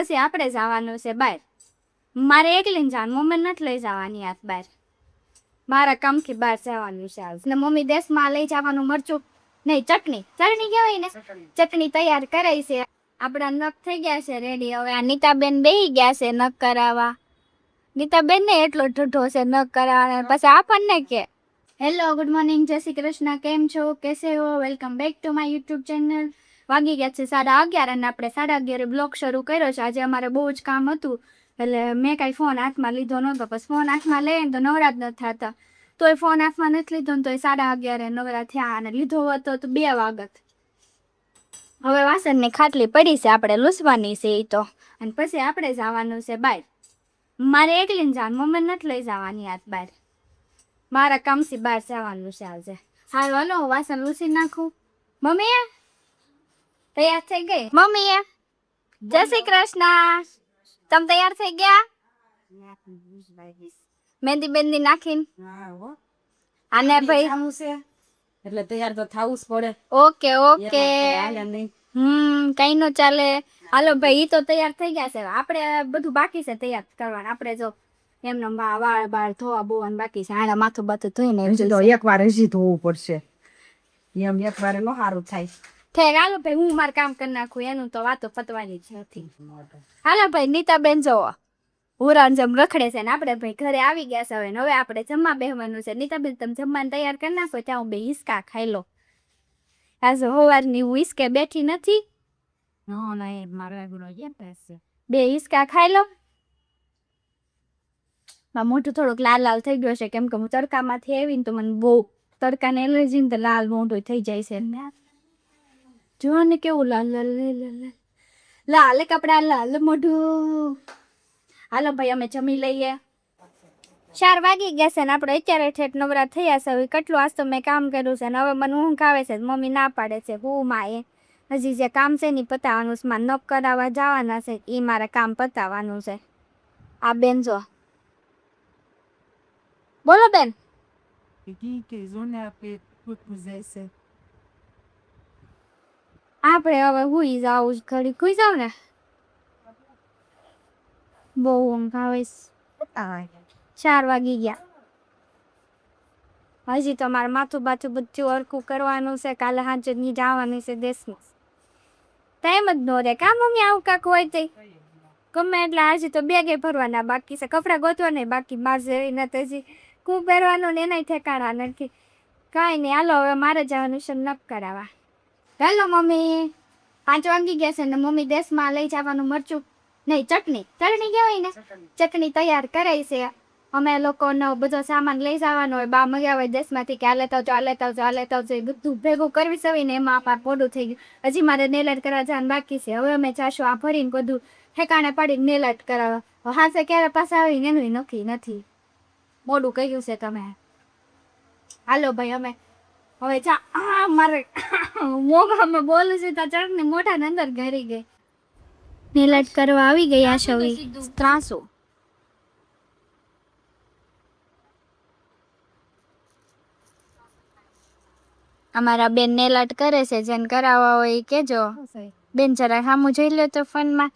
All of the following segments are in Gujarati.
પછી આપણે જવાનું છે બહાર. મારે એકલીને જવાનું, મમ્મી નથી લઈ જવાની આજ બહાર. મારા કામથી બહાર જવાનું છે આજ. ને મમ્મી દેશમાં લઈ જવાનું મરચું નહીં, ચટણી કહેવાય ને, ચટણી તૈયાર કરાઈ છે. આપણા નખ થઈ ગયા છે રેડી. હવે આ નીતાબેન બેહી ગયા છે નખ કરાવવા. નીતાબેન ને એટલો ઢૂઢો છે નખ કરાવવા. પછી આપણને કે હેલો, ગુડ મોર્નિંગ, જય શ્રી કૃષ્ણ, કેમ છો, કેસે હો, welcome back to my YouTube channel. વાગી ગયા છે 11:30 અને આપણે 11:30 બ્લોગ શરૂ કર્યો છે. આજે અમારે બહુ જ કામ હતું એટલે મેં કાંઈ ફોન હાથમાં લીધો નહોતો. પછી ફોન હાથમાં લઈએ ને તો નવરા જ નથી થતા. તોય ફોન હાથમાં નથી લીધો ને તોય 11:30 નવરા થયા અને લીધો હતો તો 2 વાગત. હવે વાસણની ખાટલી પડી છે, આપણે લૂસવાની છે એ તો. અને પછી આપણે જવાનું છે બહાર. મારે એકલીને જવાનું, મમ્મી નથી લઈ જવાની આજ બહાર. મારા કામથી બહાર જવાનું છે આજે. હાલ હાલો વાસણ લૂસી નાખું. મમ્મી તૈયાર થઈ ગઈ? મમ્મી જય શ્રી કૃષ્ણ, તમે તૈયાર થઈ ગયા? મહેંદી બેંદી નાખીને આને ભાઈ એટલે તૈયાર તો થાવું જ પડે. ઓકે ઓકે, કઈ નો ચાલે. હાલો ભાઈ, ઈ તો તૈયાર થઈ ગયા છે. આપણે બધું બાકી છે તૈયાર કરવાનું. આપણે જો એમને વાળ બાળ ધોવા બોવાનું બાકી છે. આના માથું બાથું ધોઈને તો એકવાર હજી ધોવું પડશે. એમ એકવાર નો સારું થાય. ઠેક હાલો ભાઈ, હું મારું કામ કરી નાખું. એનું તો વાતો પતવાની જ નથી. હાલો ભાઈ, નીતાબેન જોવો હુરાન જેમ રખડે છે ને આપણે ભાઈ ઘરે આવી ગયા છે. હવે આપણે જમવા બેહવાનું છે. નીતાબેન તમે જમવાનું તૈયાર કરી નાખો, ત્યાં હું બે હિસકા ખાઈ લો. આજે સવારની હું હિસકે બેઠી નથી. બે હિસકા ખાઈ લો. મોઢું થોડુંક લાલ લાલ થઈ ગયો છે કેમ કે હું તડકામાંથી આવીને તો મને બહુ તડકાને એલર્જી ને તો લાલ મોઢું થઈ જાય છે. જો ને કેવું લાલ લાલ લાલ કપડા લાલ મોઢું. હાલો ભાઈ, અમે જમી લઈએ. 4 વાગી ગયા છે ને આપણે અત્યારે ઠેઠ નવરા થયા છે. હવે કેટલું આજ તો મેં કામ કર્યું છે ને હવે મને ઊંઘ આવે છે. મમ્મી ના પાડે છે હું માએ હજી જે કામ છે ને પતાવવાનું છે. મારે નખ કરાવવા જવાના છે, એ મારે કામ પતાવવાનું છે. આ બેન જો બોલો બેન. આપણે હવે હુઈ જાવ, ઘડી હુઈ જાવ ને, બહુ ઊંઘ આવે છે. 4 વાગી ગયા. હજી તો મારે માથું બાથું બધું હરખું કરવાનું છે. કાલે સાંજે ની જવાની છે દેશમાં. ટાઈમ જ નો રે કા મમ્મી, આવું કાક હોય તે ગમે એટલે. હજી તો બેગે ભરવાના બાકી છે, કપડાં ગોતવાના બાકી. બહાર જઈને તો હજી કું પહેરવાનું ને એનાય ઠેકાણા નથી. કાંઈ નહીં, હાલો હવે મારે જવાનું છે નખ કરાવવા. હેલો મમ્મી, 5 વાગી ગયા છે ને મમ્મી દેશમાં લઈ જવાનું મરચું નહીં, ચટણી કહેવાય ને, ચટણી તૈયાર કરાઈ છે. અમે લોકોનો બધો સામાન લઈ જવાનો હોય. બા મગાવે દેશમાંથી કે આ લેતા આવજો બધું ભેગું કરવી સવી ને એમાં અમારે મોડું થઈ ગયું. હજી મારે નેલાઈટ કરવા જવાનું બાકી છે. હવે અમે જાશું આ ભરીને બધું ઠેકાણે પાડીને નેલાઈટ કરાવવા. હાસે ક્યારે પાછા આવીને એનું નક્કી નથી. મોડું કહ્યું છે તમે. હાલો ભાઈ, અમે હવે મારે મોઢામાં બોલું છું તો ચટણી મોઢાને અંદર ઘરી ગઈ. નેલાઈટ કરવા આવી ગયા છવી ત્રાસો. અમારા બેન નેલાઈટ કરે છે, જેને કરાવવા હોય એ કેજો. બેન જરા સામું જોઈ લે તો ફોનમાં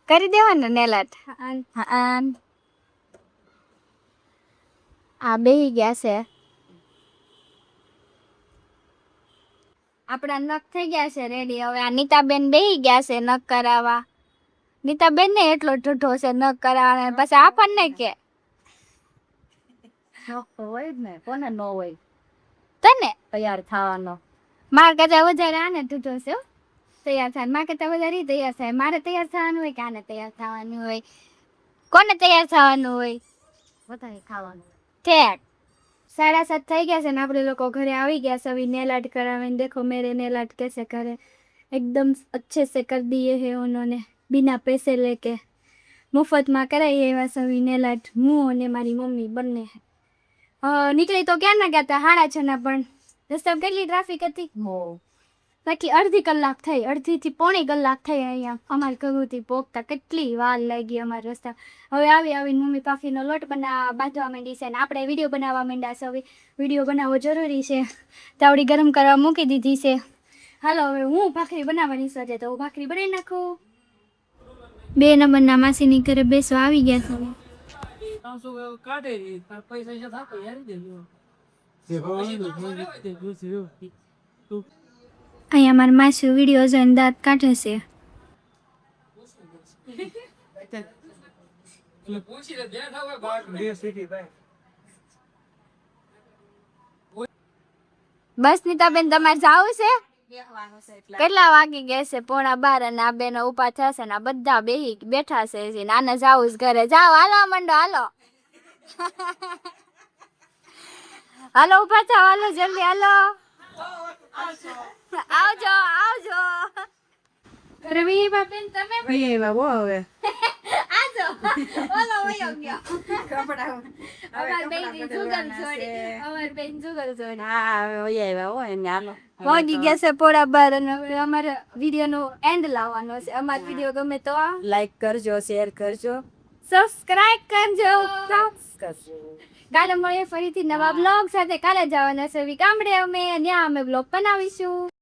કરી દેવાનું નેલાઈટ. આ બેહી ગયા છે. આપણા નખ થઈ ગયા છે રેડી. હવે આ નીતાબેન બેહી ગયા છે નખ કરાવવા. નીતાબેન ને એટલો ઢૂઢો છે નખ કરાવવા. પછી આપણને કે હોય ને, કોને ન હોય તને તૈયાર થવાનો. માર કરતા વધારે આને ઢૂઢો છે તૈયાર થાય. માર કરતા વધારે તૈયાર થાય. મારે તૈયાર થવાનું હોય કે આને તૈયાર થવાનું હોય? કોને તૈયાર થવાનું હોય? વધારે ખાવાનું. ઠેક 7:30 થઈ ગયા છે ને આપણે લોકો ઘરે આવી ગયા છે. अभी नेल आर्ट करावे, देखो मेरे नेल आर्ट कैसे करे, एकदम अच्छे से कर दिए हैं उन्होंने बिना पैसे लेके. मुफ्त में कराई एवा सभी नेल आर्ट. હું અને મારી મમ્મી બંને નીકળી તો ક્યાં ના ગયા હતા 6:30 પણ રસ્તા કેટલી ટ્રાફિક હતી. બાકી અડધી કલાક થઈ, અડધીથી પોણી કલાક થઈ અહીંયા અમારે ઘરેથી પહોંચતા. કેટલી વાર લાગી અમારા રસ્તા. હવે આવીને મમ્મી પાફીનો લોટ બાંધવા માંડી છે ને આપણે વિડીયો બનાવવા માંડ્યા છે. હવે વિડીયો બનાવવો જરૂરી છે. તાવડી ગરમ કરવા મૂકી દીધી છે. હાલો હવે હું ભાખરી બનાવવાની છે તો હું ભાખરી બનાવી નાખું. 2 નંબરના માસીની ઘરે બેસવા આવી ગયા છે અહીંયા મારા માસી વિડીયો જોઈને દાંત કાઢે છે બસ નીતાબેન તમારે જાવું છે કેટલા વાગી ગયા છે 11:30 અને આ બેનો ઉભા થશે ને આ બધા બેઠા છે હજી. નાના જાવું છે ઘરે. જાઓ હાલો મંડો હાલો હાલો ઉભા થાવ હાલો જલ્દી હાલો આવજો આવજો ઘરે વી બાપેન તમે ભાઈ એવા બહુ હવે આજો ઓલો વયો ગયો અમાર બેન જુગલ છોડી અમાર બેન જુગલ છોડી હા હવે એવા હોય ને હાલો વાગી ગયા છે 11:30 અને હવે અમારે વિડીયોનો એન્ડ લાવવાનો છે. અમારો વિડીયો ગમે તો લાઈક કરજો શેર કરજો સબસ્ક્રાઇબ કરજો. કરજો કાલે મળીએ ફરીથી નવા બ્લોગ સાથે. કાલે જવાના છે ગામડે અમે ત્યાં અમે બ્લોગ બનાવીશું.